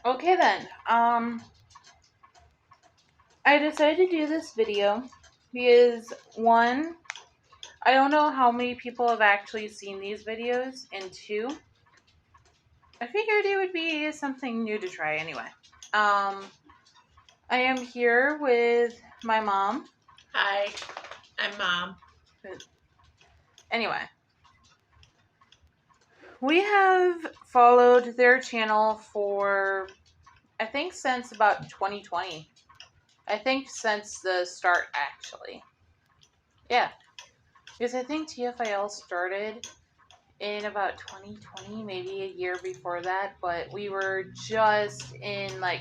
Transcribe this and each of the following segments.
Okay then. I decided to do this video because one, I don't know how many people have actually seen these videos, and two, I figured it would be something new to try anyway. I am here with my mom. Hi, I'm Mom. Anyway, we have followed their channel for, I think, since about 2020. I think since the start, actually. Yeah. Because I think TFIL started in about 2020, maybe a year before that, but we were just in, like,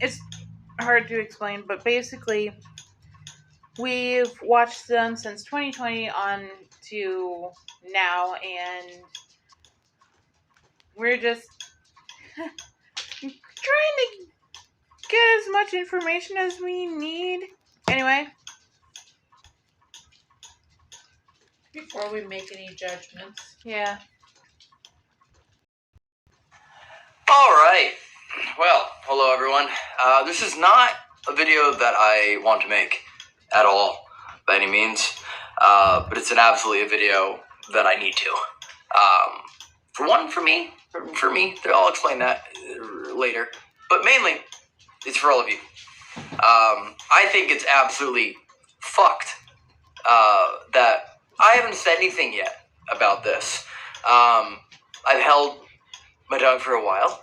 it's hard to explain, but basically, we've watched them since 2020 on to now, and we're just trying to get as much information as we need. Anyway. Before we make any judgments. Yeah. Alright, well, hello everyone. This is not a video that I want to make at all, by any means, but it's absolutely a video that I need to. For me, I'll explain that later, but mainly, it's for all of you. I think it's absolutely fucked that I haven't said anything yet about this. I've held my tongue for a while.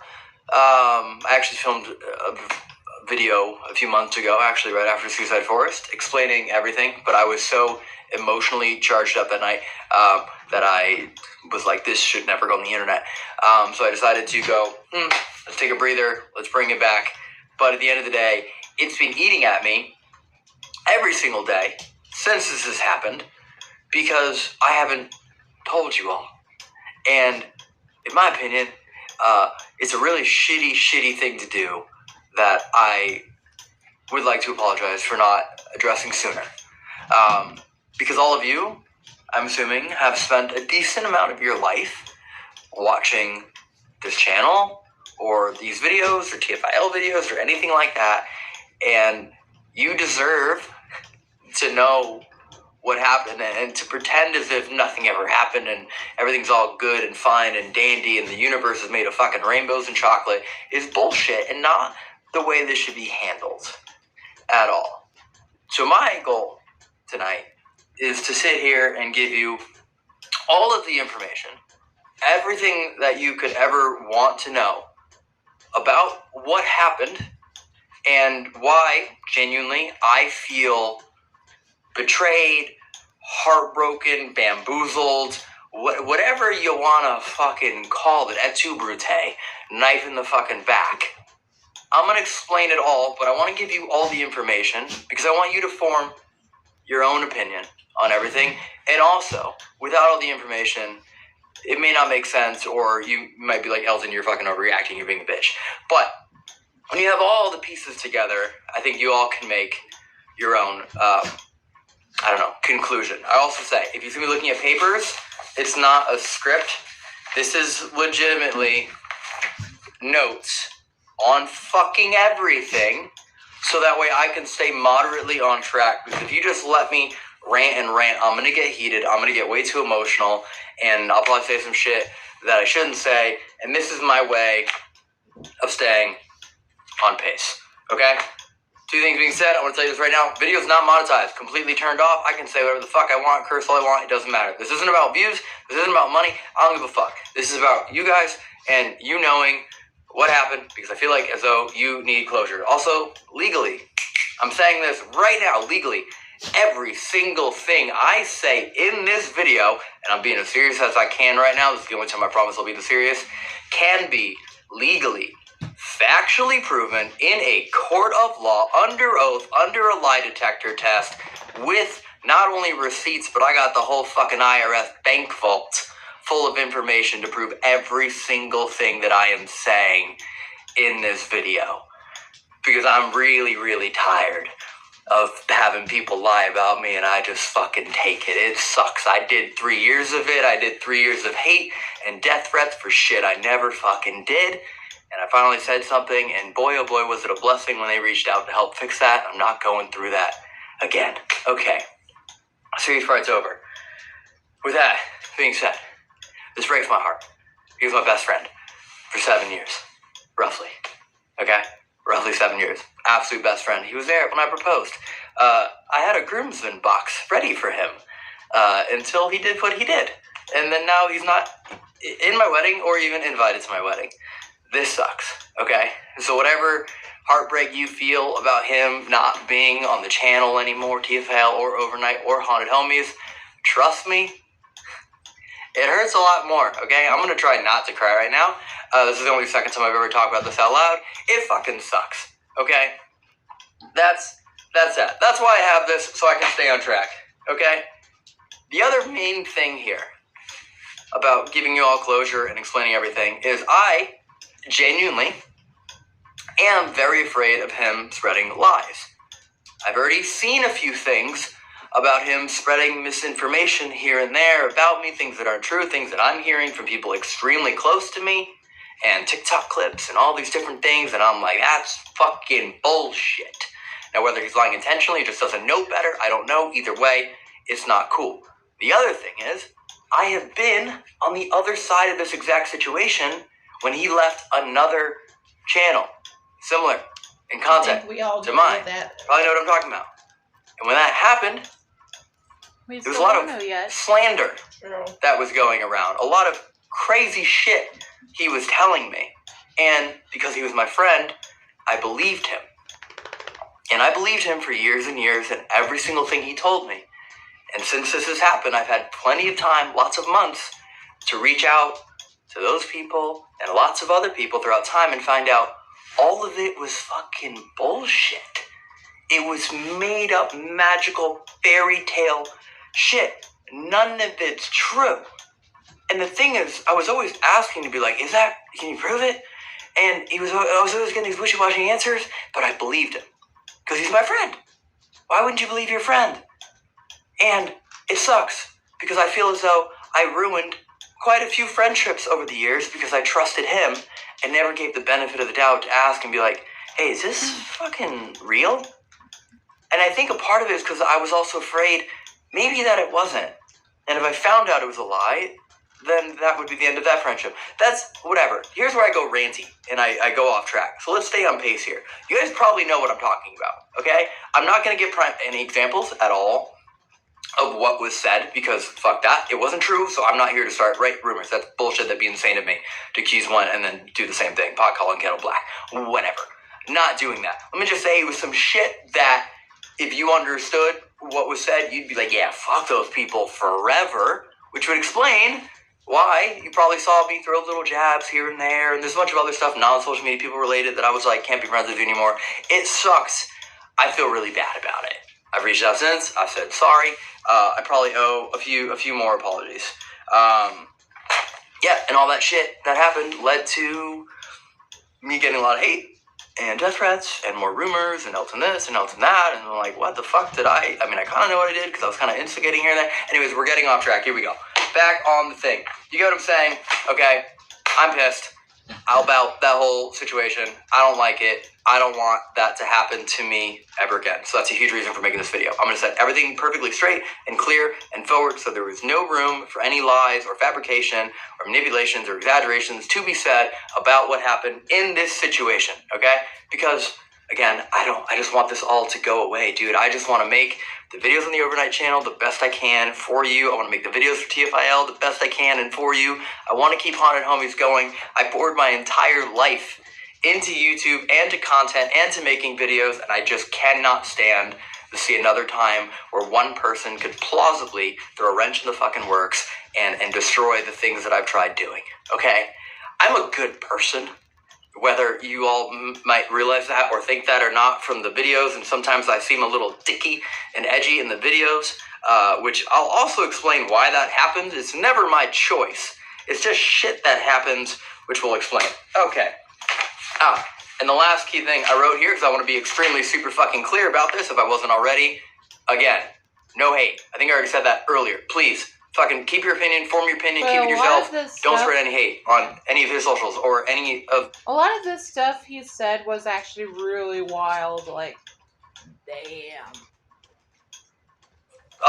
I actually filmed a video a few months ago, actually right after Suicide Forest, explaining everything, but I was so emotionally charged up that night that I was like, this should never go on the internet. So I decided to go, let's take a breather, let's bring it back. But at the end of the day, it's been eating at me every single day since this has happened because I haven't told you all. And in my opinion, it's a really shitty thing to do that I would like to apologize for not addressing sooner. Because all of you, I'm assuming, have spent a decent amount of your life watching this channel or these videos or TFIL videos or anything like that, and you deserve to know what happened and to pretend as if nothing ever happened and everything's all good and fine and dandy and the universe is made of fucking rainbows and chocolate is bullshit and not the way this should be handled at all. So my goal tonight is to sit here and give you all of the information, everything that you could ever want to know about what happened and why, genuinely, I feel betrayed, heartbroken, bamboozled, whatever you want to fucking call it, et tu brute, knife in the fucking back. I'm going to explain it all, but I want to give you all the information because I want you to form your own opinion on everything. And also, without all the information, it may not make sense, or you might be like, Elton, you're fucking overreacting, you're being a bitch. But when you have all the pieces together, I think you all can make your own conclusion. I also say, if you see me looking at papers, it's not a script. This is legitimately notes on fucking everything, so that way I can stay moderately on track. Because if you just let me rant, I'm gonna get heated, I'm gonna get way too emotional, and I'll probably say some shit that I shouldn't say, and this is my way of staying on pace, okay? Two things being said, I want to tell you this right now. Video's not monetized. Completely turned off. I can say whatever the fuck I want, curse all I want. It doesn't matter. This isn't about views. This isn't about money. I don't give a fuck. This is about you guys and you knowing what happened, because I feel like as though you need closure. Also, legally, I'm saying this right now, legally, every single thing I say in this video, and I'm being as serious as I can right now, this is the only time I promise I'll be this serious, can be legally factually proven in a court of law, under oath, under a lie detector test, with not only receipts, but I got the whole fucking IRS bank vault full of information to prove every single thing that I am saying in this video. Because I'm really tired of having people lie about me, and I just fucking take it. It sucks. I did 3 years of it. I did 3 years of hate and death threats for shit I never fucking did. And I finally said something, and boy, oh boy, was it a blessing when they reached out to help fix that. I'm not going through that again. Okay. Serious part's over. With that being said, this breaks my heart. He was my best friend for 7 years, roughly. Okay? Roughly 7 years. Absolute best friend. He was there when I proposed. I had a groomsman box ready for him until he did what he did. And then now he's not in my wedding or even invited to my wedding. This sucks, okay? So whatever heartbreak you feel about him not being on the channel anymore, TFL or Overnight or Haunted Homies, trust me, it hurts a lot more, okay? I'm gonna try not to cry right now. This is the only second time I've ever talked about this out loud. It fucking sucks, okay? That's that. That's why I have this, so I can stay on track, okay? The other main thing here about giving you all closure and explaining everything is I genuinely am very afraid of him spreading lies. I've already seen a few things about him spreading misinformation here and there about me, things that aren't true, things that I'm hearing from people extremely close to me, and TikTok clips and all these different things, and I'm like, that's fucking bullshit. Now, whether he's lying intentionally or just doesn't know better, I don't know. Either way, it's not cool. The other thing is, I have been on the other side of this exact situation when he left another channel, similar in content We all to do mine. that. Probably know what I'm talking about. And when that happened, We there was a still lot don't of know yet. slander True. that was going around. A lot of crazy shit he was telling me. And because he was my friend, I believed him. And I believed him for years and years and every single thing he told me. And since this has happened, I've had plenty of time, lots of months, to reach out to those people and lots of other people throughout time and find out all of it was fucking bullshit. It was made up, magical, fairy tale shit. None of it's true. And the thing is, I was always asking to be like, can you prove it? And I was always getting these wishy-washy answers, but I believed him. Because he's my friend. Why wouldn't you believe your friend? And it sucks, because I feel as though I ruined quite a few friendships over the years because I trusted him and never gave the benefit of the doubt to ask and be like, hey, is this fucking real? And I think a part of it is because I was also afraid maybe that it wasn't. And if I found out it was a lie, then that would be the end of that friendship. That's whatever. Here's where I go ranty and I go off track. So let's stay on pace here. You guys probably know what I'm talking about, okay? I'm not going to give any examples at all of what was said because fuck that. It wasn't true, so I'm not here to start rumors. That's bullshit. That'd be insane of me to accuse one and then do the same thing. Pot calling kettle black. Whatever. Not doing that. Let me just say it was some shit that if you understood what was said, you'd be like, yeah, fuck those people forever, which would explain why you probably saw me throw little jabs here and there, and there's a bunch of other stuff, non-social media people related, that I was like, can't be friends with you anymore. It sucks. I feel really bad about it. I've reached out since. I've said sorry. I probably owe a few more apologies. Yeah, and all that shit that happened led to me getting a lot of hate and death threats and more rumors and Elton this and Elton that, and I'm like, what the fuck did I mean, I kind of know what I did because I was kind of instigating here and there. Anyways, we're getting off track. Here we go. Back on the thing. You get what I'm saying? Okay, I'm pissed about that whole situation. I don't like it. I don't want that to happen to me ever again. So that's a huge reason for making this video. I'm going to set everything perfectly straight and clear and forward so there is no room for any lies or fabrication or manipulations or exaggerations to be said about what happened in this situation, okay? Because, again, I just want this all to go away, dude. I just want to make the videos on the Overnight channel the best I can for you. I want to make the videos for TFIL the best I can and for you. I want to keep Haunted Homies going. I poured my entire life into YouTube and to content and to making videos, and I just cannot stand to see another time where one person could plausibly throw a wrench in the fucking works and destroy the things that I've tried doing, okay? I'm a good person. Whether you all might realize that or think that or not from the videos, and sometimes I seem a little dicky and edgy in the videos, which I'll also explain why that happens. It's never my choice. It's just shit that happens, which we'll explain. Okay. And the last key thing I wrote here, because I want to be extremely super fucking clear about this if I wasn't already, again, no hate. I think I already said that earlier. Please, fucking keep your opinion, form your opinion, But keep it a yourself. lot of this Don't stuff- spread any hate on any of his socials or any of A lot of this stuff he said was actually really wild. Like, damn.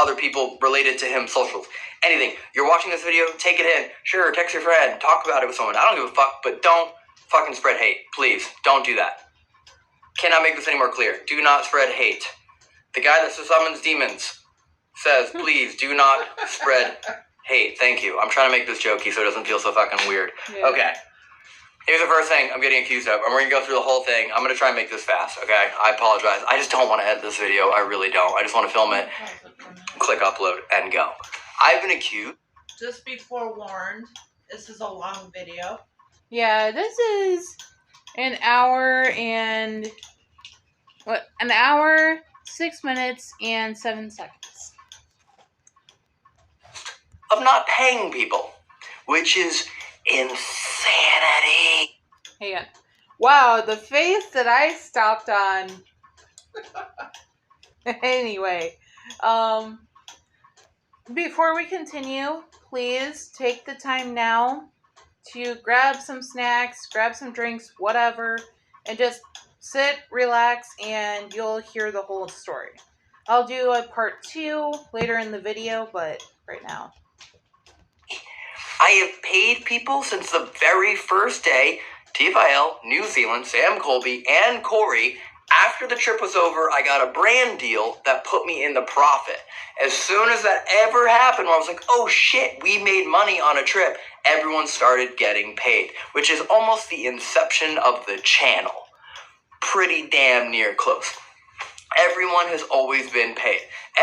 other people related to him socials. Anything. You're watching this video, take it in. Sure, text your friend, talk about it with someone. I don't give a fuck, but don't fucking spread hate. Please, don't do that. Cannot make this any more clear. Do not spread hate. The guy that summons demons says, please do not spread hate. Thank you. I'm trying to make this jokey so it doesn't feel so fucking weird. Yeah. Okay. Here's the first thing I'm getting accused of, and we're going to go through the whole thing. I'm going to try and make this fast, okay? I apologize. I just don't want to edit this video. I really don't. I just want to film it, click upload, and go. I've been accused. Just be forewarned, this is a long video. Yeah, this is an hour, 6 minutes, and 7 seconds. Of not paying people, which is insanity. Hang on. Wow, the face that I stopped on. Anyway, before we continue, please take the time now to grab some snacks, grab some drinks, whatever, and just sit, relax, and you'll hear the whole story. I'll do a part 2 later in the video, but right now. I have paid people since the very first day. M.A.L, New Zealand, Sam Colby, and Corey. After the trip was over, I got a brand deal that put me in the profit. As soon as that ever happened, where I was like, oh shit, we made money on a trip, everyone started getting paid, which is almost the inception of the channel. Pretty damn near close. Everyone has always been paid.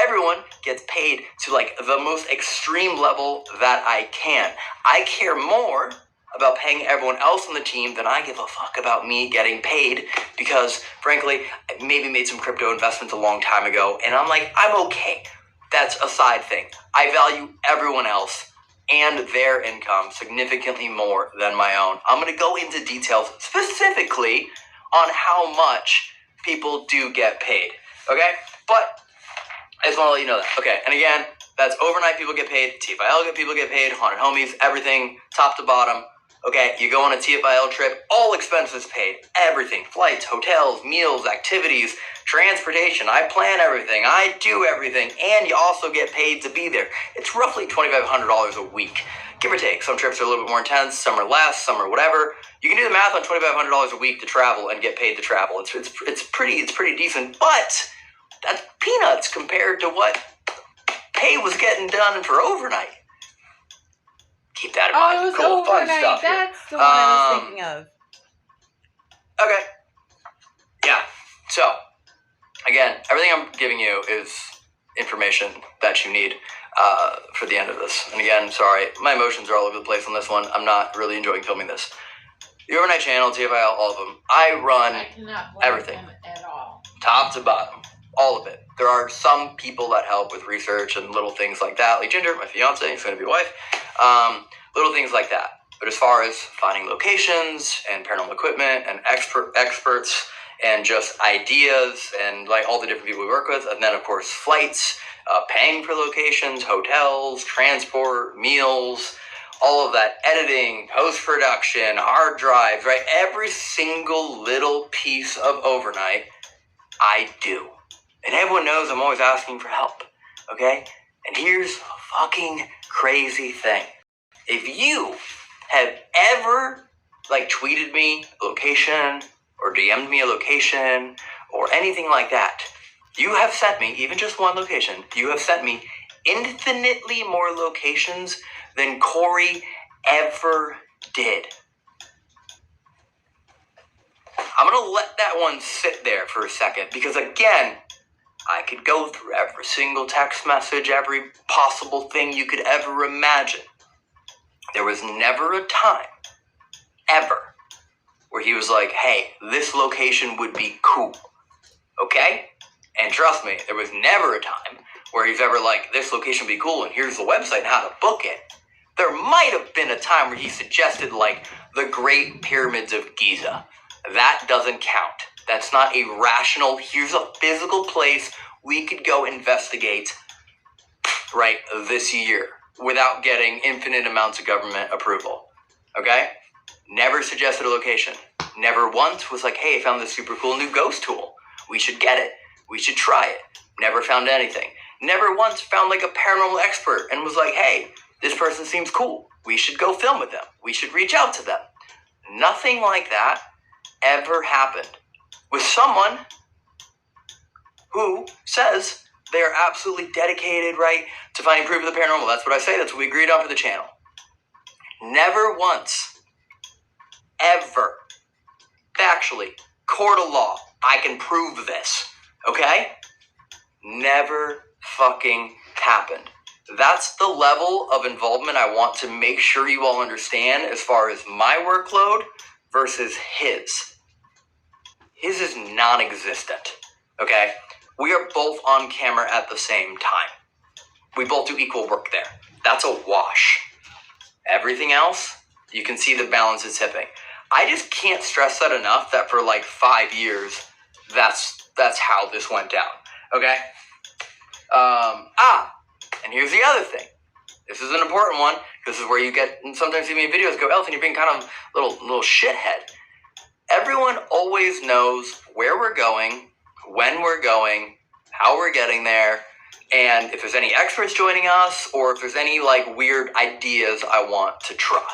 Everyone gets paid to like the most extreme level that I can. I care more about paying everyone else on the team than I give a fuck about me getting paid, because frankly, I maybe made some crypto investments a long time ago and I'm like, I'm okay. That's a side thing. I value everyone else and their income significantly more than my own. I'm going to go into details specifically on how much people do get paid. Okay? But I just want to let you know that. Okay, and again, that's overnight people get paid, TFIL people get paid, Haunted Homies, everything, top to bottom. Okay, you go on a TFIL trip, all expenses paid, everything, flights, hotels, meals, activities, transportation. I plan everything, I do everything, and you also get paid to be there. It's roughly $2,500 a week, give or take. Some trips are a little bit more intense, some are less, some are whatever. You can do the math on $2,500 a week to travel and get paid to travel. It's pretty decent, but that's peanuts compared to what pay was getting done for overnight. Keep that in mind. Oh, it was Cool, fun overnight. stuff here. That's the one I was thinking of. Okay. Yeah. So, again, everything I'm giving you is information that you need for the end of this. And again, sorry, my emotions are all over the place on this one. I'm not really enjoying filming this. The Overnight Channel, TFIL, all of them. I run I cannot blame everything. him at all. Top to bottom. All of it. There are some people that help with research and little things like that. Like Ginger, my fiance, who's going to be wife. Little things like that. But as far as finding locations and paranormal equipment and experts and just ideas and like all the different people we work with, and then of course flights, paying for locations, hotels, transport, meals, all of that, editing, post-production, hard drives, right? Every single little piece of overnight, I do. And everyone knows I'm always asking for help, okay? And here's a fucking crazy thing. If you have ever, like, tweeted me a location or DM'd me a location or anything like that, you have sent me, even just one location, you have sent me infinitely more locations than Corey ever did. I'm going to let that one sit there for a second because, again, I could go through every single text message, every possible thing you could ever imagine. There was never a time, ever, where he was like, hey, this location would be cool, okay? And trust me, there was never a time where he's ever like, this location would be cool and here's the website and how to book it. There might have been a time where he suggested like the Great Pyramids of Giza. That doesn't count. That's not a rational, here's a physical place we could go investigate, right, this year without getting infinite amounts of government approval. Okay? Never suggested a location. Never once was like, hey, I found this super cool new ghost tool. We should get it. We should try it. Never found anything. Never once found like a paranormal expert and was like, hey, this person seems cool. We should go film with them. We should reach out to them. Nothing like that ever happened with someone who says they are absolutely dedicated, right, to finding proof of the paranormal. That's what I say. That's what we agreed on for the channel. Never once, ever, factually, court of law, I can prove this, okay? Never fucking happened. That's the level of involvement I want to make sure you all understand as far as my workload versus his. His is non-existent, okay? We are both on camera at the same time. We both do equal work there. That's a wash. Everything else, you can see the balance is tipping. I just can't stress that enough that for like 5 years, that's how this went down, okay? And here's the other thing. This is an important one. This is where you get, and sometimes you see me in videos go, Elton, you're being kind of little shithead. Everyone always knows where we're going, when we're going, how we're getting there, and if there's any experts joining us, or if there's any like weird ideas I want to try.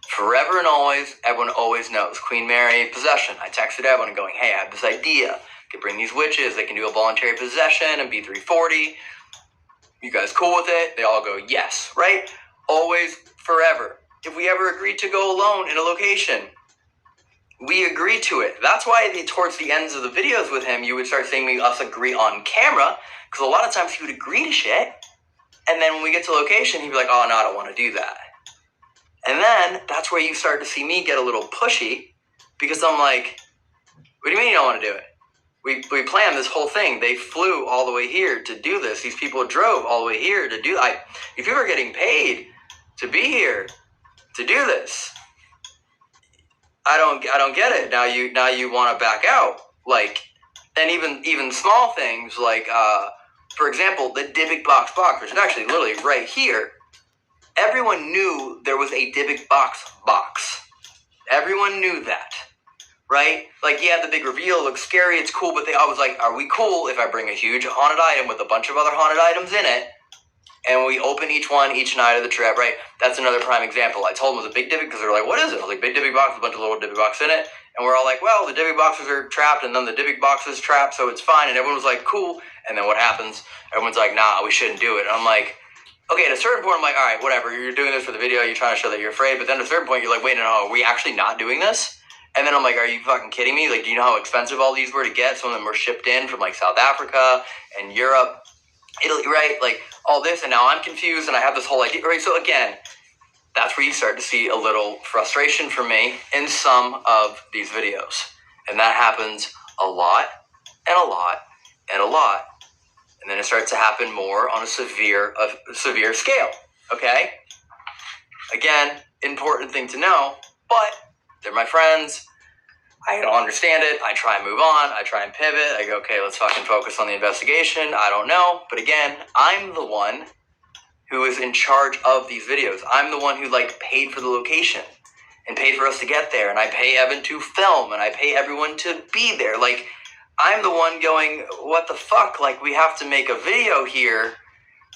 Forever and always, everyone always knows. Queen Mary possession. I texted everyone going, hey, I have this idea. I could bring these witches. They can do a voluntary possession and be 340. You guys cool with it? They all go, yes, right? Always, forever. If we ever agreed to go alone in a location, we agreed to it. That's why towards the ends of the videos with him, you would start seeing us agree on camera, because a lot of times he would agree to shit, and then when we get to location, he'd be like, oh, no, I don't want to do that. And then that's where you start to see me get a little pushy, because I'm like, what do you mean you don't want to do it? We planned this whole thing. They flew all the way here to do this. These people drove all the way here to do. If you were getting paid to be here to do this, I don't get it. Now you want to back out. Like, and even small things like, for example, the Dybbuk box, which is actually literally right here. Everyone knew there was a Dybbuk box. Everyone knew that. Right? Like, yeah, the big reveal looks scary, it's cool, but they always like, are we cool if I bring a huge haunted item with a bunch of other haunted items in it, and we open each one each night of the trip, right? That's another prime example. I told them it was a big Dybbuk because they were like, what is it? I was like, big Dybbuk box with a bunch of little Dybbuk boxes in it, and we're all like, well, the Dybbuk boxes are trapped, and then the Dybbuk box is trapped, so it's fine, and everyone was like, cool, and then what happens? Everyone's like, nah, we shouldn't do it, and I'm like, okay, at a certain point, I'm like, all right, whatever, you're doing this for the video, you're trying to show that you're afraid, but then at a certain point, you're like, wait, no, are we actually not doing this? And then I'm like, are you fucking kidding me? Like, do you know how expensive all these were to get? Some of them were shipped in from like South Africa and Europe, Italy, right? Like all this, and now I'm confused and I have this whole idea, right? So again, that's where you start to see a little frustration from me in some of these videos. And that happens a lot and a lot and a lot. And then it starts to happen more on a severe scale, okay? Again, important thing to know, but they're my friends. I don't understand it. I try and move on. I try and pivot. I go, okay, let's fucking focus on the investigation. I don't know. But again, I'm the one who is in charge of these videos. I'm the one who like paid for the location and paid for us to get there. And I pay Evan to film and I pay everyone to be there. Like, I'm the one going, what the fuck? Like, we have to make a video here.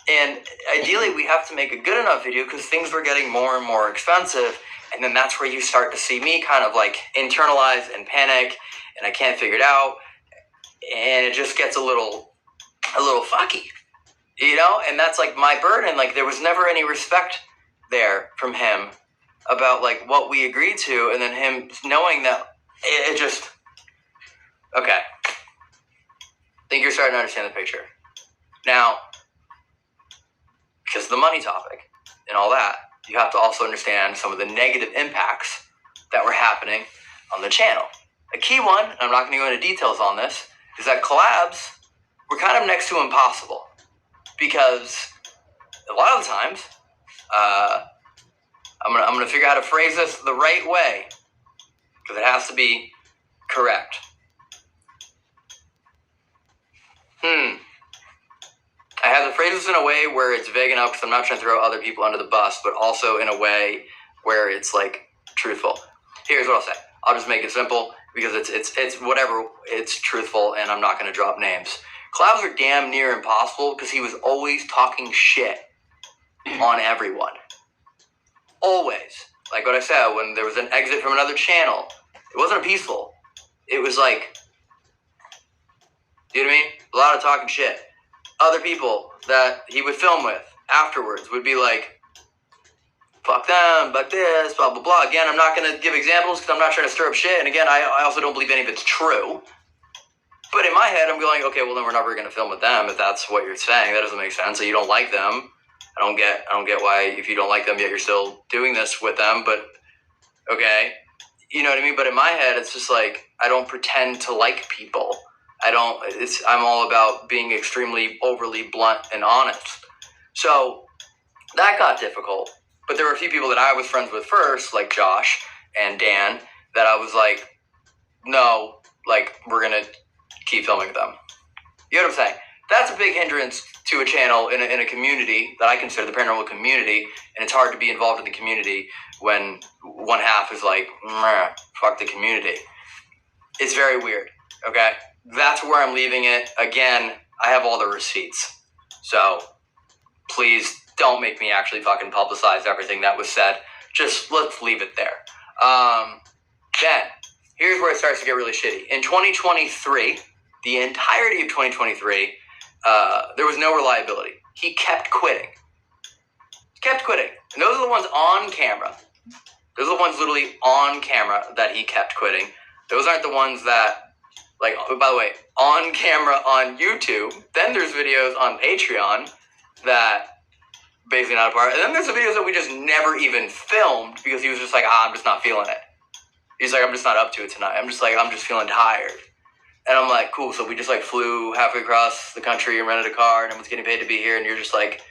And ideally, we have to make a good enough video because things were getting more and more expensive. And then that's where you start to see me kind of like internalize and panic, and I can't figure it out, and it just gets a little fucky, you know? And that's like my burden. Like, there was never any respect there from him about like what we agreed to, and then him knowing that it just, okay. I think you're starting to understand the picture. Now, because of the money topic and all that, you have to also understand some of the negative impacts that were happening on the channel. A key one, and I'm not going to go into details on this, is that collabs were kind of next to impossible. Because a lot of the times, I'm gonna figure out how to phrase this the right way, because it has to be Correct. I have the phrases in a way where it's vague enough because I'm not trying to throw other people under the bus, but also in a way where it's like truthful. Here's what I'll say. I'll just make it simple because it's whatever. It's truthful, and I'm not going to drop names. Collabs are damn near impossible because he was always talking shit on everyone. Always. Like what I said, when there was an exit from another channel, it wasn't peaceful. It was like, you know what I mean? A lot of talking shit. Other people that he would film with afterwards would be like, fuck them, fuck this, blah, blah, blah. Again, I'm not going to give examples because I'm not trying to stir up shit. And again, I also don't believe any of it's true. But in my head, I'm going, okay, well, then we're never going to film with them if that's what you're saying. That doesn't make sense. So you don't like them. I don't get why if you don't like them yet you're still doing this with them. But okay, you know what I mean. But in my head, it's just like I don't pretend to like people. I'm all about being extremely overly blunt and honest. So that got difficult. But there were a few people that I was friends with first, like Josh and Dan, that I was like, no, like we're gonna keep filming them. You know what I'm saying? That's a big hindrance to a channel in a community that I consider the paranormal community, and it's hard to be involved in the community when one half is like, fuck the community. It's very weird, okay? That's where I'm leaving it. Again, I have all the receipts. So, please don't make me actually fucking publicize everything that was said. Just let's leave it there. Then, here's where it starts to get really shitty. In 2023, the entirety of 2023, there was no reliability. He kept quitting. And those are the ones on camera. Those are the ones literally on camera that he kept quitting. Those aren't the ones that, like, by the way, on camera on YouTube. Then there's videos on Patreon that basically not a part. And then there's the videos that we just never even filmed because he was just like, I'm just not feeling it. He's like, I'm just not up to it tonight. I'm just feeling tired. And I'm like, cool. So we just like flew halfway across the country and rented a car and everyone's getting paid to be here. And you're just like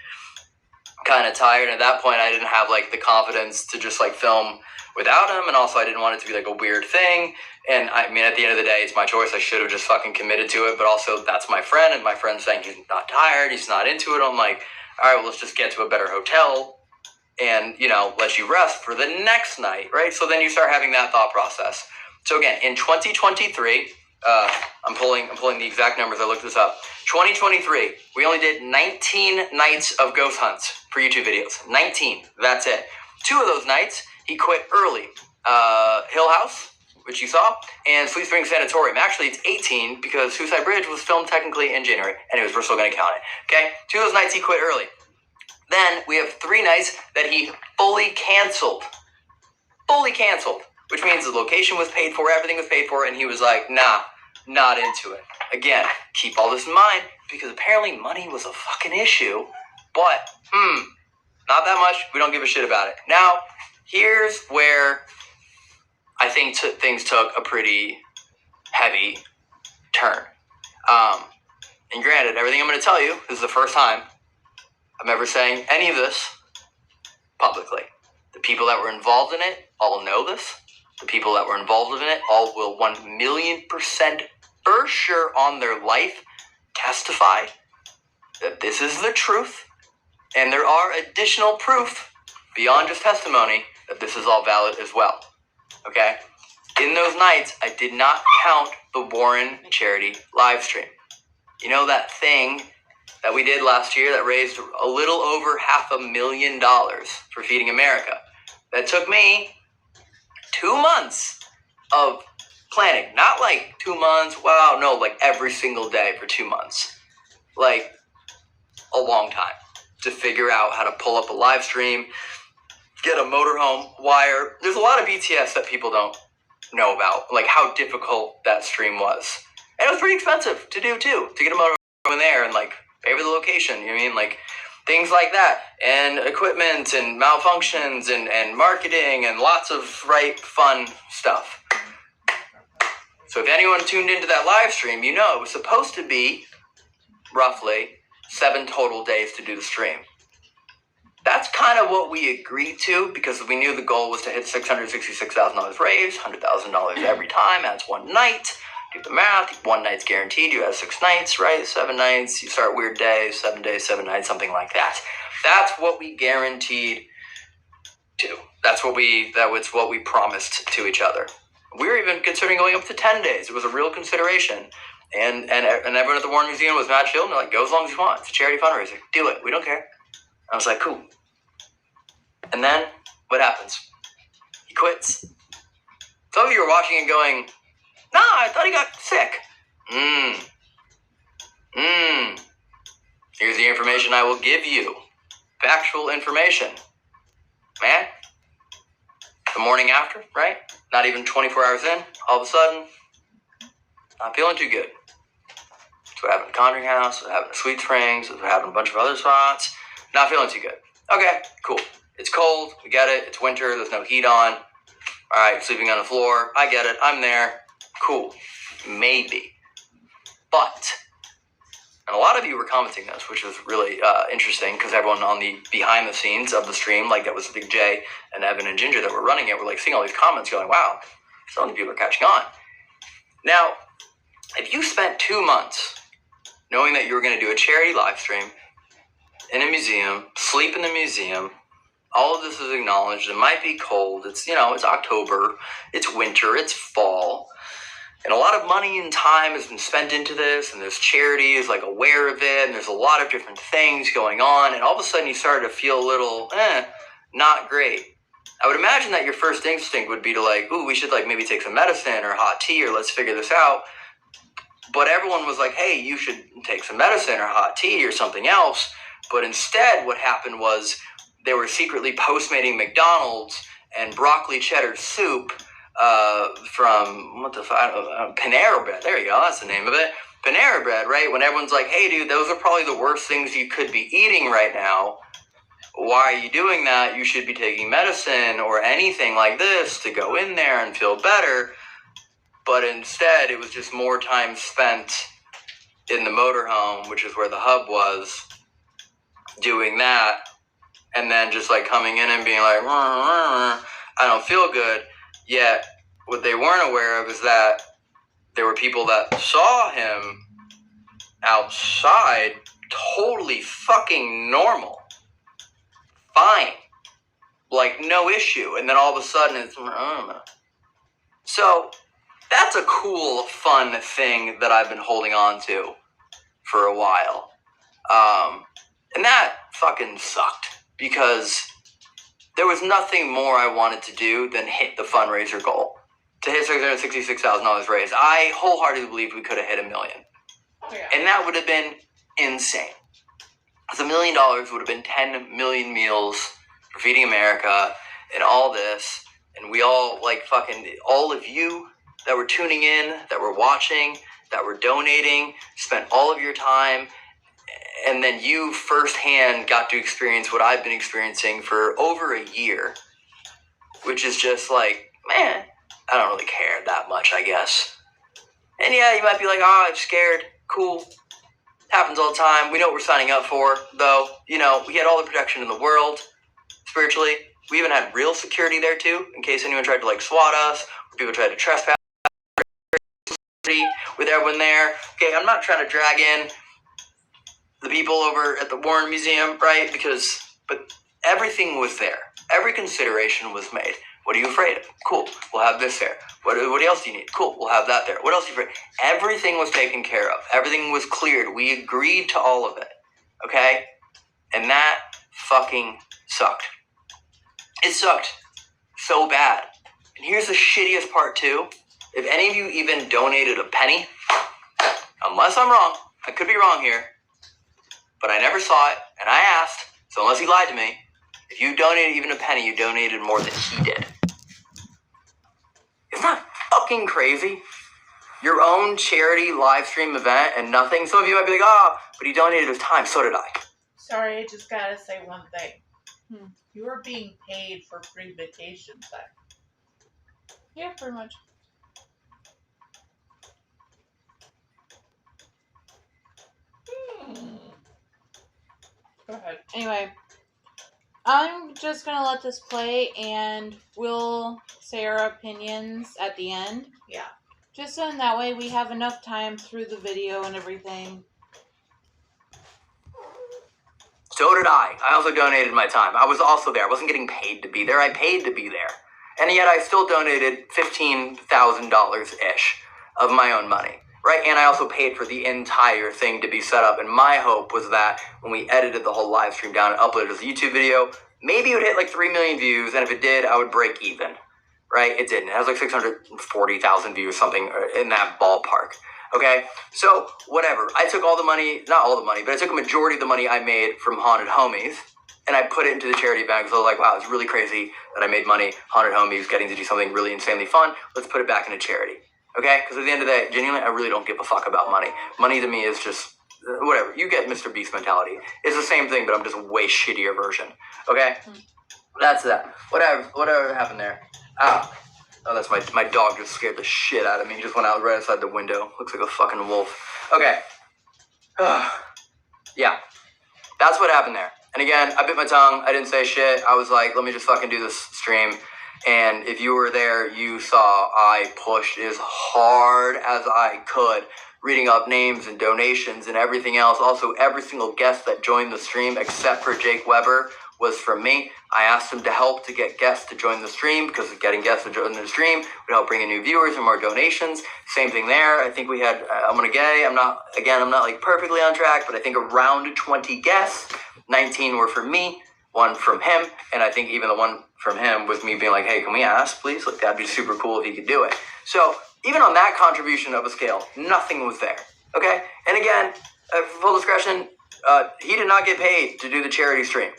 kind of tired. And at that point, I didn't have like the confidence to just like film without him. And also I didn't want it to be like a weird thing. And I mean, at the end of the day, it's my choice. I should have just fucking committed to it. But also that's my friend. And my friend's saying he's not tired. He's not into it. I'm like, all right, well, let's just get to a better hotel and, you know, let you rest for the next night, right? So then you start having that thought process. So again, in 2023, I'm pulling the exact numbers. I looked this up. 2023, we only did 19 nights of ghost hunts for YouTube videos. 19. That's it. 2 of those nights, he quit early. Hill House, which you saw, and Sleep Spring Sanatorium. Actually, it's 18 because Suicide Bridge was filmed technically in January. Anyways, we're still going to count it. Okay? 2 of those nights he quit early. Then we have 3 nights that he fully canceled. Which means the location was paid for, everything was paid for, and he was like, nah, not into it. Again, keep all this in mind because apparently money was a fucking issue, but, not that much. We don't give a shit about it. Now, here's where I think things took a pretty heavy turn. And granted, everything I'm going to tell you is the first time I'm ever saying any of this publicly. The people that were involved in it all know this. The people that were involved in it all will 1,000,000% for sure on their life testify that this is the truth. And there are additional proof beyond just testimony that this is all valid as well. Okay? In those nights, I did not count the Warren charity live stream. You know that thing that we did last year that raised a little over $500,000 for Feeding America? That took me 2 months of planning. Not like 2 months, wow, no, like every single day for 2 months. Like a long time to figure out how to pull up a live stream, get a motorhome wire. There's a lot of BTS that people don't know about, like how difficult that stream was. And it was pretty expensive to do too, to get a motorhome in there and like pay for the location, you know what I mean? Like things like that, and equipment and malfunctions and marketing and lots of fun stuff. So if anyone tuned into that live stream, you know it was supposed to be roughly 7 total days to do the stream. that's kind of what we agreed to because we knew the goal was to hit $666,000 raise, $100,000 every time. That's one night. Do the math. One night's guaranteed. You have 6 nights, right? 7 nights. You start weird days, 7 days, 7 nights, something like that. That's what we guaranteed to. That was what we promised to each other. We were even considering going up to 10 days. It was a real consideration. And everyone at the Warren Museum was mad chill, and they're like, go as long as you want. It's a charity fundraiser. Do it. We don't care. I was like, cool. And then, what happens? He quits. Some of you are watching and going, nah, I thought he got sick. Here's the information I will give you. Factual information. Man, the morning after, right? Not even 24 hours in, all of a sudden, not feeling too good. That's what happened at Conjuring House, what happened at Sweet Springs, what happened at a bunch of other spots. Not feeling too good. Okay, cool. It's cold, we get it, it's winter, there's no heat on. Alright, sleeping on the floor, I get it, I'm there. Cool. Maybe. But, and a lot of you were commenting this, which was really interesting, because everyone on the behind the scenes of the stream, like that was Big Jay and Evan and Ginger that were running it, were like seeing all these comments going, wow, some of the people are catching on. Now, if you spent 2 months knowing that you were going to do a charity live stream in a museum, sleep in the museum, all of this is acknowledged. It might be cold. It's, it's October. It's winter. It's fall. And a lot of money and time has been spent into this. And there's charities like aware of it. And there's a lot of different things going on. And all of a sudden you started to feel a little, not great. I would imagine that your first instinct would be to like, ooh, we should like maybe take some medicine or hot tea or let's figure this out. But everyone was like, hey, you should take some medicine or hot tea or something else. But instead what happened was they were secretly postmating McDonald's and broccoli cheddar soup from, Panera Bread. There you go, that's the name of it. Panera Bread, right? When everyone's like, hey, dude, those are probably the worst things you could be eating right now. Why are you doing that? You should be taking medicine or anything like this to go in there and feel better. But instead, it was just more time spent in the motorhome, which is where the hub was, doing that. And then just like coming in and being like, I don't feel good. Yet, what they weren't aware of is that there were people that saw him outside totally fucking normal. Fine. Like, no issue. And then all of a sudden it's, So, that's a cool, fun thing that I've been holding on to for a while. And that fucking sucked. Because there was nothing more I wanted to do than hit the fundraiser goal. To hit $666,000 raise. I wholeheartedly believe we could have hit $1 million. Oh, yeah. And that would have been insane. Because $1 million would have been 10 million meals for feeding America and all this. And we all, like fucking, all of you that were tuning in, that were watching, that were donating, spent all of your time. And then you firsthand got to experience what I've been experiencing for over a year. Which is just like, man, I don't really care that much, I guess. And yeah, you might be like, I'm scared. Cool. Happens all the time. We know what we're signing up for, though. We had all the protection in the world, spiritually. We even had real security there, too, in case anyone tried to, like, swat us, or people tried to trespass with everyone there. Okay, I'm not trying to drag in the people over at the Warren Museum, right? But everything was there. Every consideration was made. What are you afraid of? Cool, we'll have this there. What else do you need? Cool, we'll have that there. What else are you afraid of? Everything was taken care of. Everything was cleared. We agreed to all of it. Okay? And that fucking sucked. It sucked so bad. And here's the shittiest part too. If any of you even donated a penny, unless I'm wrong, I could be wrong here, but I never saw it, and I asked, so unless he lied to me, if you donated even a penny, you donated more than he did. Isn't that fucking crazy? Your own charity live stream event and nothing. Some of you might be like, but he donated his time, so did I. Sorry, I just gotta say one thing. You are being paid for free vacation time. Yeah, pretty much. Go ahead. Anyway, I'm just gonna let this play, and we'll say our opinions at the end. Yeah. Just so in that way we have enough time through the video and everything. So did I. I also donated my time. I was also there. I wasn't getting paid to be there. I paid to be there. And yet I still donated $15,000-ish of my own money. Right? And I also paid for the entire thing to be set up. And my hope was that when we edited the whole live stream down and uploaded it as a YouTube video, maybe it would hit like 3 million views. And if it did, I would break even. Right? It didn't. It has like 640,000 views, something in that ballpark. Okay? So, whatever. I took all the money, not all the money, but I took a majority of the money I made from Haunted Homies, and I put it into the charity bank. So I was like, wow, it's really crazy that I made money. Haunted Homies getting to do something really insanely fun. Let's put it back into charity. Okay? Because at the end of the day, genuinely, I really don't give a fuck about money. Money to me is just, whatever. You get Mr. Beast mentality. It's the same thing, but I'm just a way shittier version. Okay? That's that. Whatever happened there. Oh, that's my dog just scared the shit out of me. He just went out right outside the window. Looks like a fucking wolf. Okay. Yeah. That's what happened there. And again, I bit my tongue. I didn't say shit. I was like, let me just fucking do this stream. And if you were there, you saw I pushed as hard as I could, reading up names and donations and everything else. Also, every single guest that joined the stream, except for Jake Weber, was from me. I asked him to help to get guests to join the stream, because getting guests to join the stream would help bring in new viewers and more donations. Same thing there. I think we had, I'm not like perfectly on track, but I think around 20 guests. 19 were from me, 1 from him, and I think even the 1 from him was me being like, hey, can we ask, please? Like, that'd be super cool if he could do it. So, even on that contribution of a scale, nothing was there, okay? And again, full discretion, he did not get paid to do the charity stream,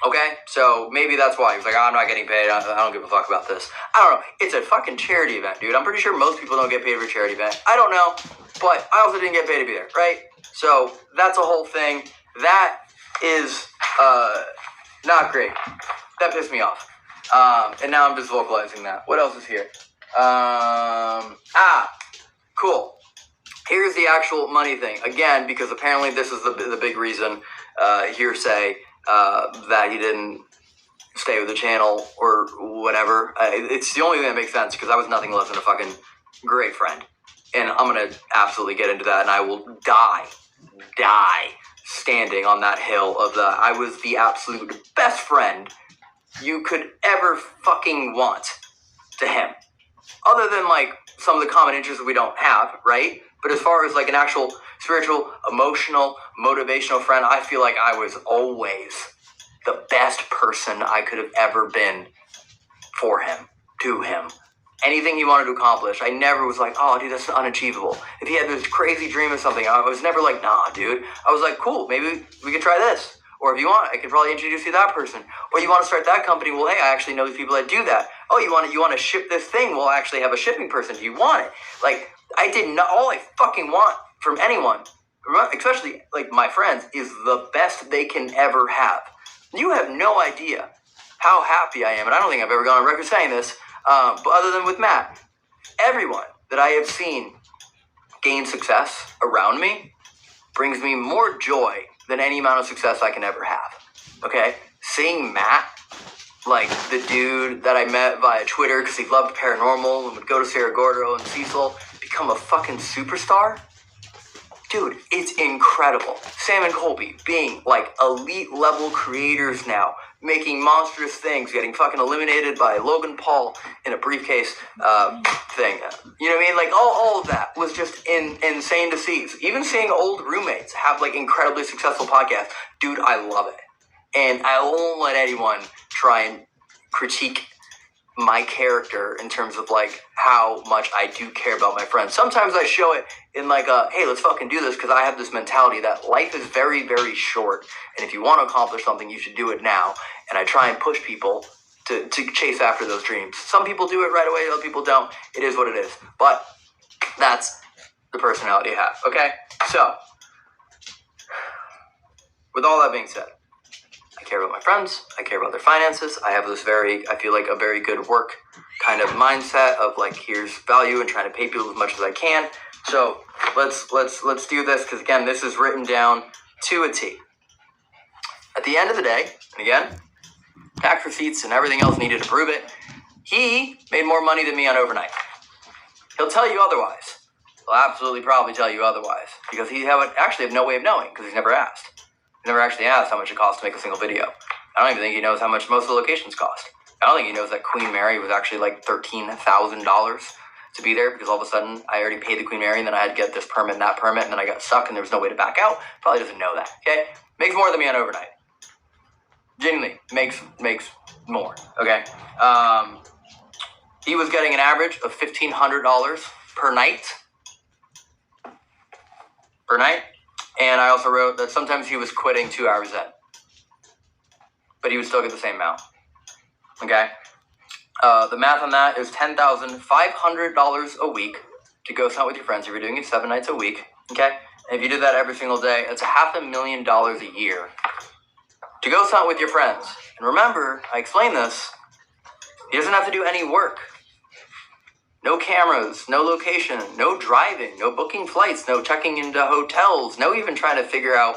okay? So, maybe that's why. He was like, I'm not getting paid, I don't give a fuck about this. I don't know. It's a fucking charity event, dude. I'm pretty sure most people don't get paid for a charity event. I don't know, but I also didn't get paid to be there, right? So, that's a whole thing. That is not great. That pissed me off. And now I'm just vocalizing that. What else is here? Cool. Here's the actual money thing. Again, because apparently this is the big reason, hearsay, that he didn't stay with the channel or whatever. It's the only thing that makes sense, because I was nothing less than a fucking great friend. And I'm going to absolutely get into that, and I will die standing on that hill of I was the absolute best friend you could ever fucking want to him. Other than, like, some of the common interests that we don't have, right? But as far as, like, an actual spiritual, emotional, motivational friend, I feel like I was always the best person I could have ever been for him, to him. Anything he wanted to accomplish, I never was like, oh, dude, that's unachievable. If he had this crazy dream of something, I was never like, nah, dude. I was like, cool, maybe we could try this. Or if you want, I could probably introduce you to that person. Or you want to start that company, well, hey, I actually know these people that do that. Oh, you want to ship this thing? Well, I actually have a shipping person. Do you want it? Like, I did not, all I fucking want from anyone, especially, like, my friends, is the best they can ever have. You have no idea how happy I am, and I don't think I've ever gone on record saying this, but other than with Matt, everyone that I have seen gain success around me brings me more joy than any amount of success I can ever have, okay? Seeing Matt, like the dude that I met via Twitter because he loved paranormal and would go to Cerro Gordo and Cecil, become a fucking superstar, dude, it's incredible. Sam and Colby being, like, elite level creators now, making monstrous things, getting fucking eliminated by Logan Paul in a briefcase thing. You know what I mean? Like, all of that was just insane to see. Even seeing old roommates have, like, incredibly successful podcasts, dude, I love it. And I won't let anyone try and critique my character in terms of, like, how much I do care about my friends. Sometimes I show it in, like, hey, let's fucking do this, because I have this mentality that life is very, very short, and if you want to accomplish something, you should do it now. And I try and push people to chase after those dreams. Some people do it right away, other people don't. It is what it is. But that's the personality I have, okay? So, with all that being said, I care about my friends, I care about their finances, I have this I feel like a very good work kind of mindset of, like, here's value and trying to pay people as much as I can. So let's do this, because again, this is written down to a T. At the end of the day, and again, tax receipts and everything else needed to prove it. He made more money than me on overnight. He'll tell you otherwise. He'll absolutely probably tell you otherwise because he actually have no way of knowing because he's never asked. He never actually asked how much it costs to make a single video. I don't even think he knows how much most of the locations cost. I don't think he knows that Queen Mary was actually like $13,000 to be there because all of a sudden I already paid the Queen Mary and then I had to get this permit and that permit and then I got stuck and there was no way to back out. Probably doesn't know that, okay? Makes more than me on overnight. Genuinely, makes more, okay? He was getting an average of $1,500 per night. And I also wrote that sometimes he was quitting 2 hours in. But he would still get the same amount. Okay? The math on that is $10,500 a week to go hunt with your friends if you're doing it 7 nights a week. Okay? And if you did that every single day, it's $500,000 a year to go hunt with your friends. And remember, I explained this, he doesn't have to do any work. No cameras, no location, no driving, no booking flights, no checking into hotels, no even trying to figure out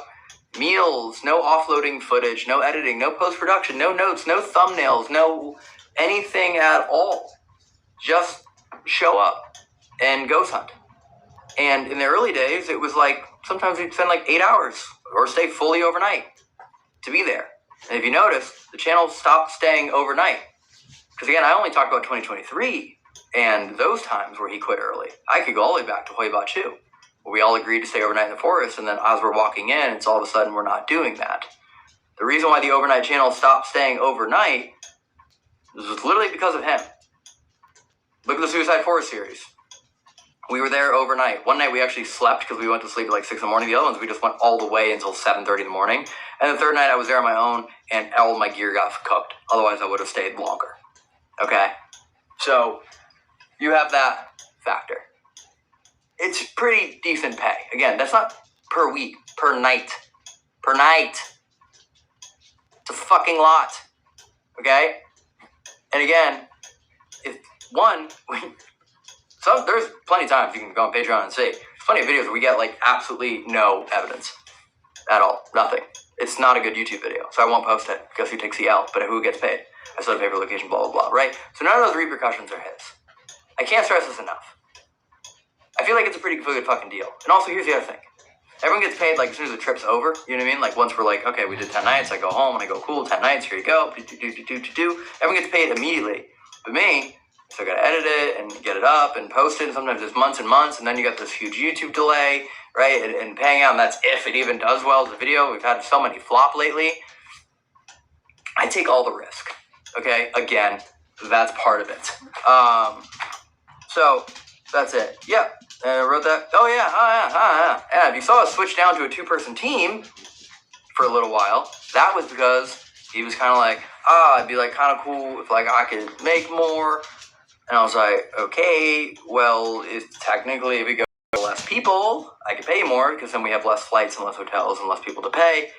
meals, no offloading footage, no editing, no post-production, no notes, no thumbnails, no anything at all. Just show up and ghost hunt. And in the early days, it was like, sometimes we'd spend like 8 hours or stay fully overnight to be there. And if you notice, the channel stopped staying overnight. Because again, I only talked about 2023 and those times where he quit early. I could go all the way back to Hoi Ba Chu, where we all agreed to stay overnight in the forest, and then as we're walking in, it's all of a sudden we're not doing that. The reason why the overnight channel stopped staying overnight was literally because of him. Look at the Suicide Forest series. We were there overnight. One night we actually slept because we went to sleep at like 6 in the morning. The other ones we just went all the way until 7:30 in the morning. And the third night I was there on my own and all of my gear got cooked. Otherwise I would have stayed longer. Okay? So you have that factor. It's pretty decent pay. Again, that's not per week, per night. Per night. It's a fucking lot. Okay? And again, there's plenty of times you can go on Patreon and see. There's plenty of videos where we get like absolutely no evidence at all. Nothing. It's not a good YouTube video, so I won't post it because who takes the L, but who gets paid? I still pay for location, blah, blah, blah, right? So none of those repercussions are his. I can't stress this enough. I feel like it's a pretty good fucking deal. And also, here's the other thing. Everyone gets paid like as soon as the trip's over, you know what I mean? Like once we're like, okay, we did 10 nights, I go home and I go, cool, 10 nights, here you go, Everyone gets paid immediately. But me, so I gotta edit it and get it up and post it, and sometimes it's months and months, and then you got this huge YouTube delay, right? And paying out, and that's if it even does well as a video. We've had so many flop lately. I take all the risk, okay? Again, that's part of it. So that's it. Yeah, and I wrote that. Oh yeah. Yeah, if you saw us switch down to a 2-person team for a little while, that was because he was kind of like, it'd be like kind of cool if like I could make more. And I was like, okay, well, technically if we go less people, I could pay more because then we have less flights and less hotels and less people to pay.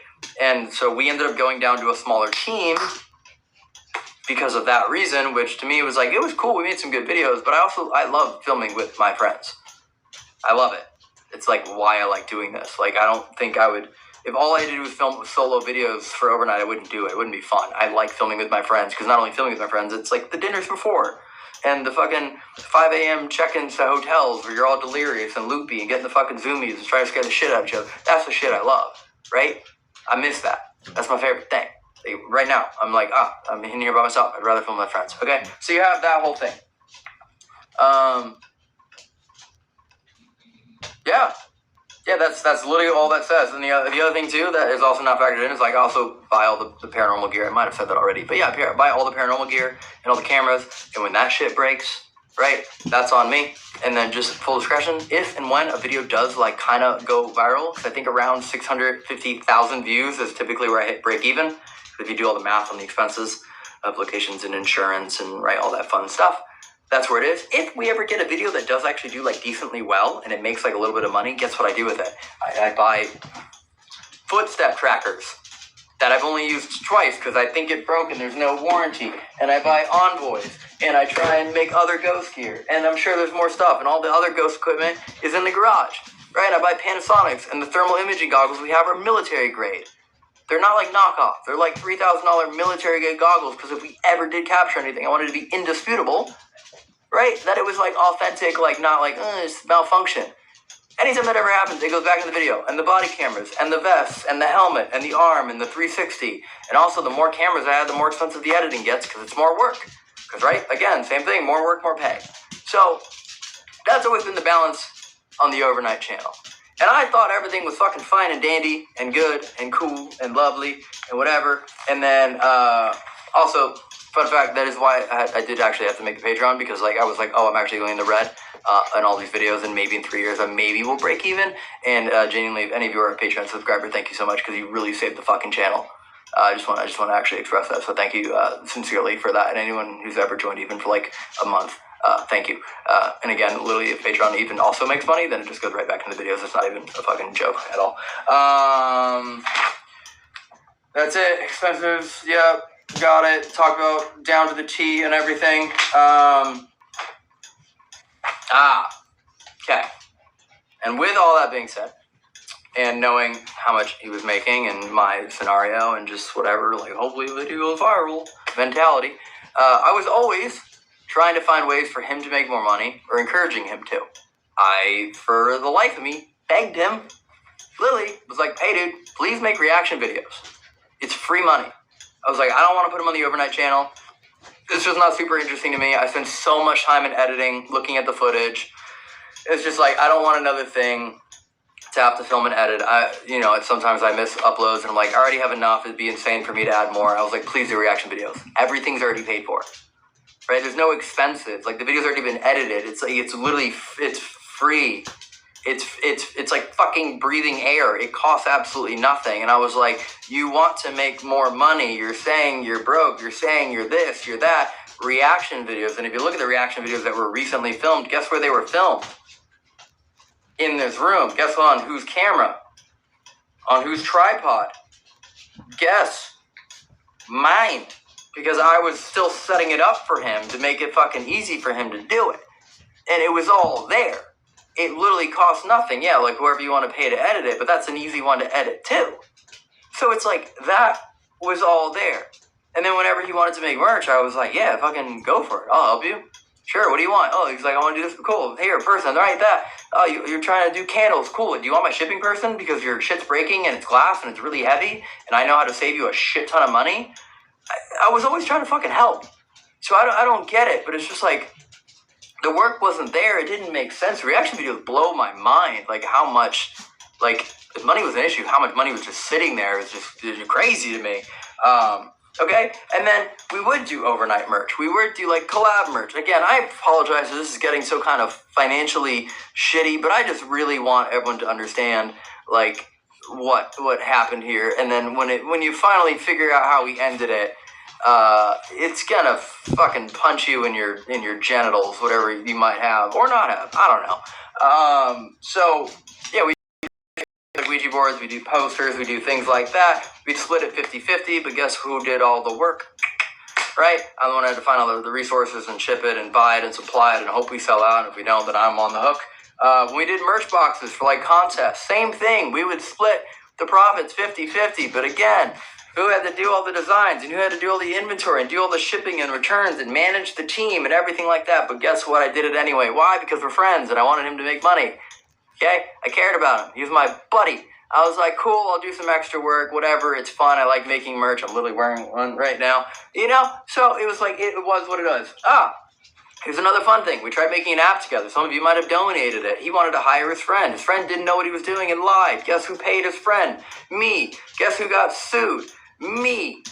And so we ended up going down to a smaller team because of that reason, which to me was like, it was cool. We made some good videos, but I love filming with my friends. I love it. It's like why I like doing this. Like, I don't think I would, if all I did was film solo videos for overnight, I wouldn't do it. It wouldn't be fun. I like filming with my friends because not only filming with my friends, it's like the dinners before. And the fucking 5 a.m. check-ins to hotels where you're all delirious and loopy and getting the fucking zoomies and trying to scare the shit out of each other. That's the shit I love, right? I miss that. That's my favorite thing. Like, right now, I'm like, I'm in here by myself. I'd rather film with my friends. Okay, so you have that whole thing. Yeah, that's literally all that says. And the other thing too that is also not factored in is like I also buy all the paranormal gear. I might have said that already, but yeah, buy all the paranormal gear and all the cameras. And when that shit breaks, right, that's on me. And then just full discretion, if and when a video does like kind of go viral, because I think around 650,000 views is typically where I hit break even. If you do all the math on the expenses of locations and insurance and right all that fun stuff. That's where it is. If we ever get a video that does actually do like decently well and it makes like a little bit of money, guess what I do with it? I buy footstep trackers that I've only used twice because I think it broke and there's no warranty. And I buy envoys and I try and make other ghost gear. And I'm sure there's more stuff and all the other ghost equipment is in the garage, right? I buy Panasonics and the thermal imaging goggles we have are military grade. They're not like knockoff. They're like $3,000 military grade goggles, because if we ever did capture anything, I wanted to be indisputable, right? That it was like authentic, like not like, it's malfunction. Anytime that ever happens, it goes back in the video, and the body cameras, and the vests, and the helmet, and the arm, and the 360. And also, the more cameras I add, the more expensive the editing gets, because it's more work. Because, right, again, same thing, more work, more pay. So, that's always been the balance on the overnight channel. And I thought everything was fucking fine and dandy, and good, and cool, and lovely, and whatever. And then, also, fun fact, that is why I did actually have to make a Patreon, because, like, I was like, oh, I'm actually going in the red on all these videos, and maybe in 3 years I maybe will break even. And genuinely, if any of you are a Patreon subscriber, thank you so much, because you really saved the fucking channel. I just want to actually express that. So thank you sincerely for that, and anyone who's ever joined even for like a month. Thank you. And again, literally, if Patreon even also makes money, then it just goes right back into the videos. It's not even a fucking joke at all. That's it. Expenses. Yeah, got it. Talk about down to the T and everything. Okay. And with all that being said, and knowing how much he was making and my scenario and just whatever, like hopefully the video goes viral mentality, I was always trying to find ways for him to make more money or encouraging him to. I, for the life of me, begged him. Lily was like, hey dude, please make reaction videos. It's free money. I was like, I don't want to put them on the overnight channel. It's just not super interesting to me. I spend so much time in editing, looking at the footage. It's just like, I don't want another thing to have to film and edit. Sometimes I miss uploads and I'm like, I already have enough. It'd be insane for me to add more. I was like, please do reaction videos. Everything's already paid for, right? There's no expenses. Like the video's already been edited. It's like, it's literally, it's free. It's like fucking breathing air. It costs absolutely nothing. And I was like, you want to make more money. You're saying you're broke. You're saying you're this, you're that. Reaction videos. And if you look at the reaction videos that were recently filmed, guess where they were filmed? In this room. Guess on whose camera? On whose tripod? Guess. Mine. Because I was still setting it up for him to make it fucking easy for him to do it. And it was all there. It literally costs nothing. Yeah, like whoever you want to pay to edit it, but that's an easy one to edit too. So it's like, that was all there. And then whenever he wanted to make merch, I was like, yeah, fucking go for it. I'll help you. Sure, what do you want? Oh, he's like, I want to do this. Cool. Here, person, right, that. Oh, you're trying to do candles. Cool. Do you want my shipping person? Because your shit's breaking and it's glass and it's really heavy and I know how to save you a shit ton of money. I was always trying to fucking help. So I don't get it, but it's just like, the work wasn't there. It didn't make sense. Reaction videos blow my mind. Like how much, like if money was an issue, how much money was just sitting there is just crazy to me. Okay, and then we would do overnight merch. We would do like collab merch. Again, I apologize if this is getting so kind of financially shitty, but I just really want everyone to understand like what happened here. And then when you finally figure out how we ended it, it's gonna fucking punch you in your genitals, whatever you might have or not have. I don't know. So yeah, we like Ouija boards, we do posters, we do things like that. We'd split it 50-50, but guess who did all the work? Right? I'm the one who had to find all the resources and ship it and buy it and supply it and hope we sell out. And if we don't, then I'm on the hook. When we did merch boxes for like contests, same thing. We would split the profits 50-50, but again, who had to do all the designs and who had to do all the inventory and do all the shipping and returns and manage the team and everything like that. But guess what? I did it anyway. Why? Because we're friends and I wanted him to make money. Okay? I cared about him. He was my buddy. I was like, cool, I'll do some extra work, whatever. It's fun. I like making merch. I'm literally wearing one right now. So it was like, it was what it was. Here's another fun thing. We tried making an app together. Some of you might have donated it. He wanted to hire his friend. His friend didn't know what he was doing and lied. Guess who paid his friend? Me. Guess who got sued? Me.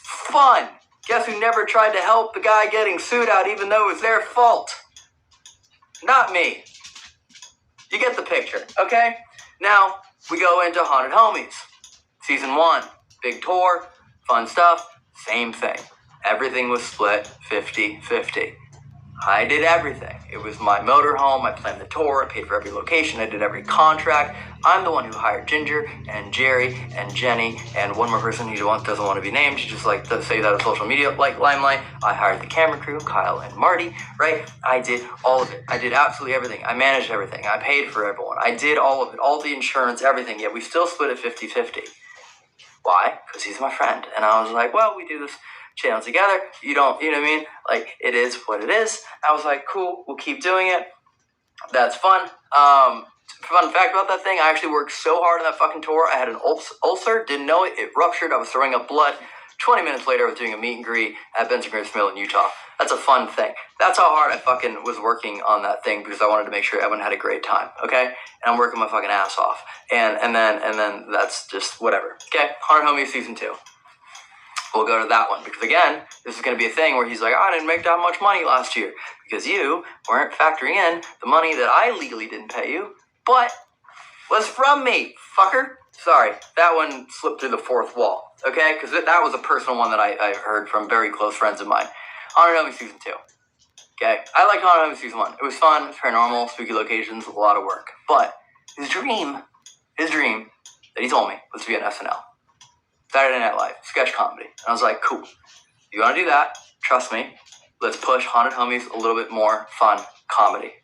Fun. Guess who never tried to help the guy getting sued out even though it was their fault? Not me. You get the picture, okay? Now, we go into Haunted Homies. Season 1. Big tour. Fun stuff. Same thing. Everything was split 50-50. I did everything. It was my motorhome. I planned the tour. I paid for every location. I did every contract. I'm the one who hired Ginger and Jerry and Jenny and one more person who doesn't want to be named. She just like to say that on social media, like limelight. I hired the camera crew, Kyle and Marty, right? I did all of it. I did absolutely everything. I managed everything. I paid for everyone. I did all of it, all the insurance, everything. Yet we still split it 50-50. Why? Because he's my friend. And I was like, well, we do this channel together. You know what I mean? Like, it is what it is. I was like, cool, we'll keep doing it. That's fun. Fun fact about that thing, I actually worked so hard on that fucking tour. I had an ulcer, didn't know it. It ruptured. I was throwing up blood. 20 minutes later, I was doing a meet and greet at Benson Grist Mill in Utah. That's a fun thing. That's how hard I fucking was working on that thing because I wanted to make sure everyone had a great time, okay? And I'm working my fucking ass off. And then that's just whatever. Okay, 100 Homies Season 2. We'll go to that one because, again, this is going to be a thing where he's like, I didn't make that much money last year because you weren't factoring in the money that I legally didn't pay you, but was from me, fucker. Sorry, that one slipped through the fourth wall, okay? Because that was a personal one that I heard from very close friends of mine. Haunted Homie Season 2, okay? I liked Haunted Homie Season 1. It was fun, it's paranormal, spooky locations, a lot of work. But his dream that he told me was to be on SNL. Saturday Night Live, sketch comedy. And I was like, cool. You want to do that? Trust me. Let's push Haunted Homies a little bit more fun comedy.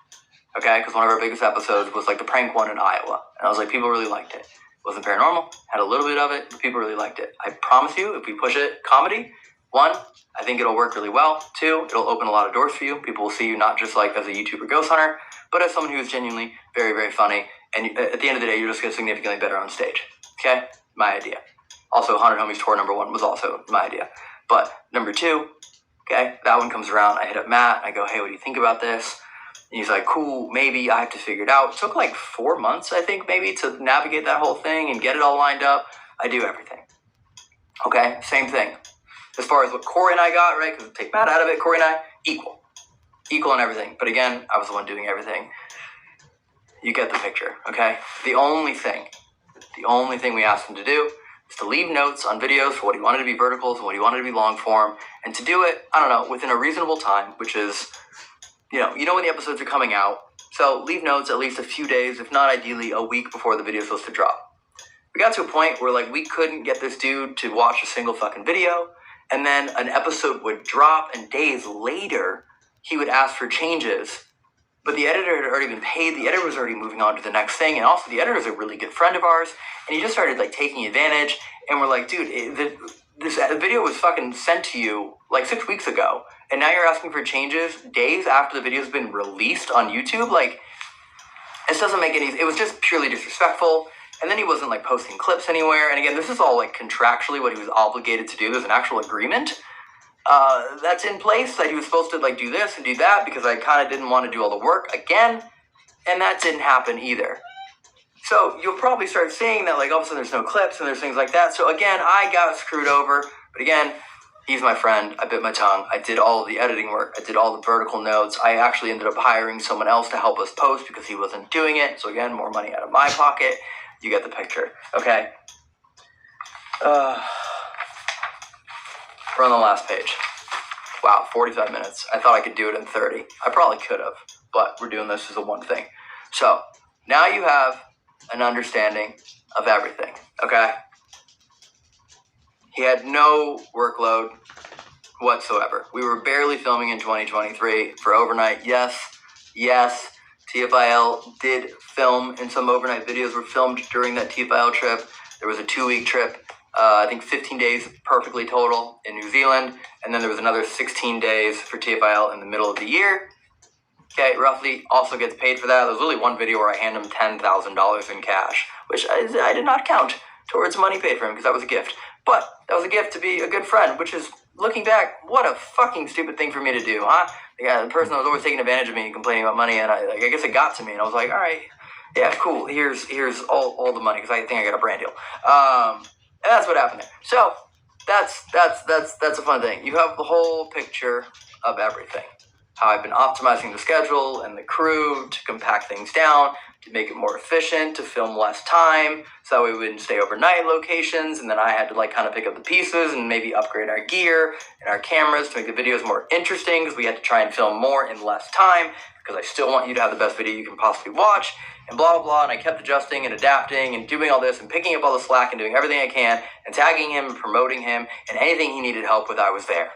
Okay? Because one of our biggest episodes was like the prank one in Iowa. And I was like, people really liked it. It wasn't paranormal, had a little bit of it, but people really liked it. I promise you, if we push it comedy, 1, I think it'll work really well. 2, it'll open a lot of doors for you. People will see you not just like as a YouTuber ghost hunter, but as someone who is genuinely very, very funny. And at the end of the day, you're just going to significantly better on stage. Okay? My idea. Also, Haunted Homies Tour number 1 was also my idea. But number 2, okay, that one comes around. I hit up Matt. I go, hey, what do you think about this? And he's like, cool, maybe. I have to figure it out. It took like 4 months, I think, maybe, to navigate that whole thing and get it all lined up. I do everything. Okay, same thing. As far as what Corey and I got, right, because take Matt out of it, Corey and I, equal. Equal in everything. But again, I was the one doing everything. You get the picture, okay? The only thing we asked him to do is to leave notes on videos for what he wanted to be verticals and what he wanted to be long form, and to do it, I don't know, within a reasonable time, which is, you know when the episodes are coming out. So leave notes at least a few days, if not ideally a week before the video is supposed to drop. We got to a point where like we couldn't get this dude to watch a single fucking video, and then an episode would drop, and days later he would ask for changes. But the editor had already been paid. The editor was already moving on to the next thing. And also the editor is a really good friend of ours. And he just started like taking advantage. And we're like, dude, this video was fucking sent to you like 6 weeks ago. And now you're asking for changes days after the video's been released on YouTube. Like, this doesn't make any, it was just purely disrespectful. And then he wasn't like posting clips anywhere. And again, this is all like contractually what he was obligated to do. There's an actual agreement that's in place that he was supposed to like do this and do that because I kind of didn't want to do all the work again, and that didn't happen either. So you'll probably start seeing that like all of a sudden there's no clips and there's things like that. So again, I got screwed over, but again, he's my friend. I bit my tongue. I did all of the editing work. I did all the vertical notes. I actually ended up hiring someone else to help us post because he wasn't doing it. So again, more money out of my pocket. You get the picture, okay? We're on the last page. Wow, 45 minutes. I thought I could do it in 30. I probably could have, but we're doing this as a one thing. So now you have an understanding of everything, okay? He had no workload whatsoever. We were barely filming in 2023 for overnight. Yes, TFIL did film, and some overnight videos were filmed during that TFIL trip. There was a 2-week trip. I think 15 days perfectly total in New Zealand, and then there was another 16 days for TFIL in the middle of the year. Okay, roughly also gets paid for that. There was really one video where I handed him $10,000 in cash, which I did not count towards money paid for him because that was a gift. But that was a gift to be a good friend, which is, looking back, what a fucking stupid thing for me to do, huh? The person that was always taking advantage of me and complaining about money, and I guess it got to me, and I was like, all right, yeah, cool, here's all the money, because I think I got a brand deal. And that's what happened there. So that's a fun thing. You have the whole picture of everything. How I've been optimizing the schedule and the crew to compact things down, to make it more efficient, to film less time, so we wouldn't stay overnight locations, and then I had to like kind of pick up the pieces and maybe upgrade our gear and our cameras to make the videos more interesting, because we had to try and film more in less time, because I still want you to have the best video you can possibly watch, and blah, blah, blah. And I kept adjusting and adapting and doing all this and picking up all the slack and doing everything I can and tagging him and promoting him, and anything he needed help with, I was there.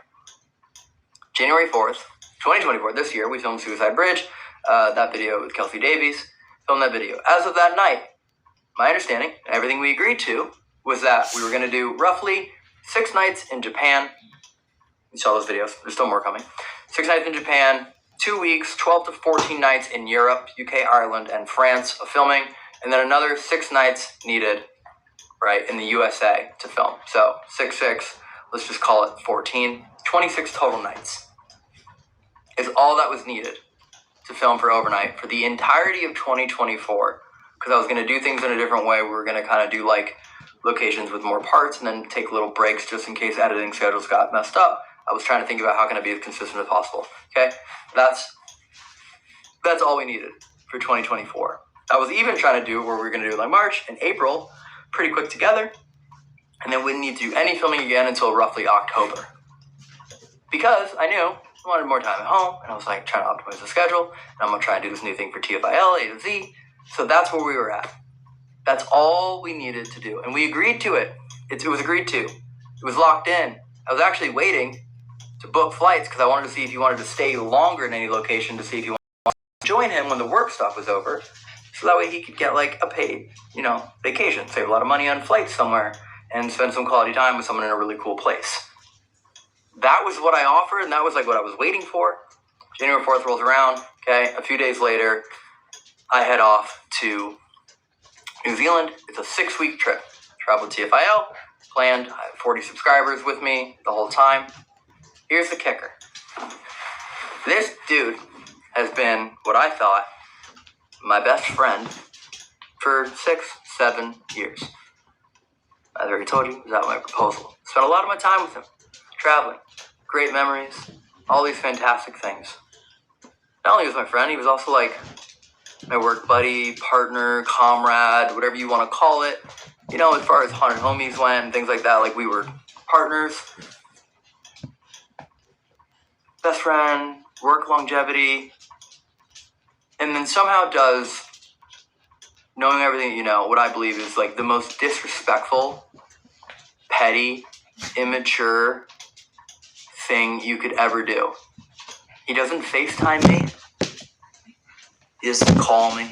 January 4th, 2024, this year, we filmed Suicide Bridge, that video with Kelsey Davies, filmed that video. As of that night, my understanding, and everything we agreed to, was that we were going to do roughly 6 nights in Japan. You saw those videos. There's still more coming. 6 nights in Japan, 2 weeks, 12 to 14 nights in Europe, UK, Ireland, and France of filming, and then another 6 nights needed, right, in the USA to film. So 6, let's just call it 14, 26 total nights is all that was needed to film for overnight for the entirety of 2024. Because I was going to do things in a different way. We were going to kind of do like locations with more parts and then take little breaks just in case editing schedules got messed up. I was trying to think about how can I be as consistent as possible. Okay, that's all we needed for 2024. I was even trying to do where we were going to do like March and April pretty quick together, and then we didn't need to do any filming again until roughly October, because I knew I wanted more time at home, and I was like trying to optimize the schedule, and I'm going to try and do this new thing for TFIL, A to Z. So that's where we were at. That's all we needed to do, and we agreed to it. It was agreed to. It was locked in. I was actually waiting to book flights because I wanted to see if he wanted to stay longer in any location to see if he wanted to join him when the work stuff was over, so that way he could get like a paid, vacation, save a lot of money on flights somewhere, and spend some quality time with someone in a really cool place. That was what I offered, and that was like what I was waiting for. January 4th rolls around. Okay, a few days later, I head off to New Zealand. It's a 6-week trip. Travel with TFIL, planned. I have 40 subscribers with me the whole time. Here's the kicker. This dude has been what I thought my best friend for 6-7 years. As I already told you, that was my proposal. Spent a lot of my time with him, traveling, great memories, all these fantastic things. Not only was my friend, he was also like my work buddy, partner, comrade, whatever you want to call it. As far as haunted homies went and things like that, like we were partners. Best friend, work longevity, and then somehow does, knowing everything what I believe is like the most disrespectful, petty, immature thing you could ever do. He doesn't FaceTime me. He doesn't call me.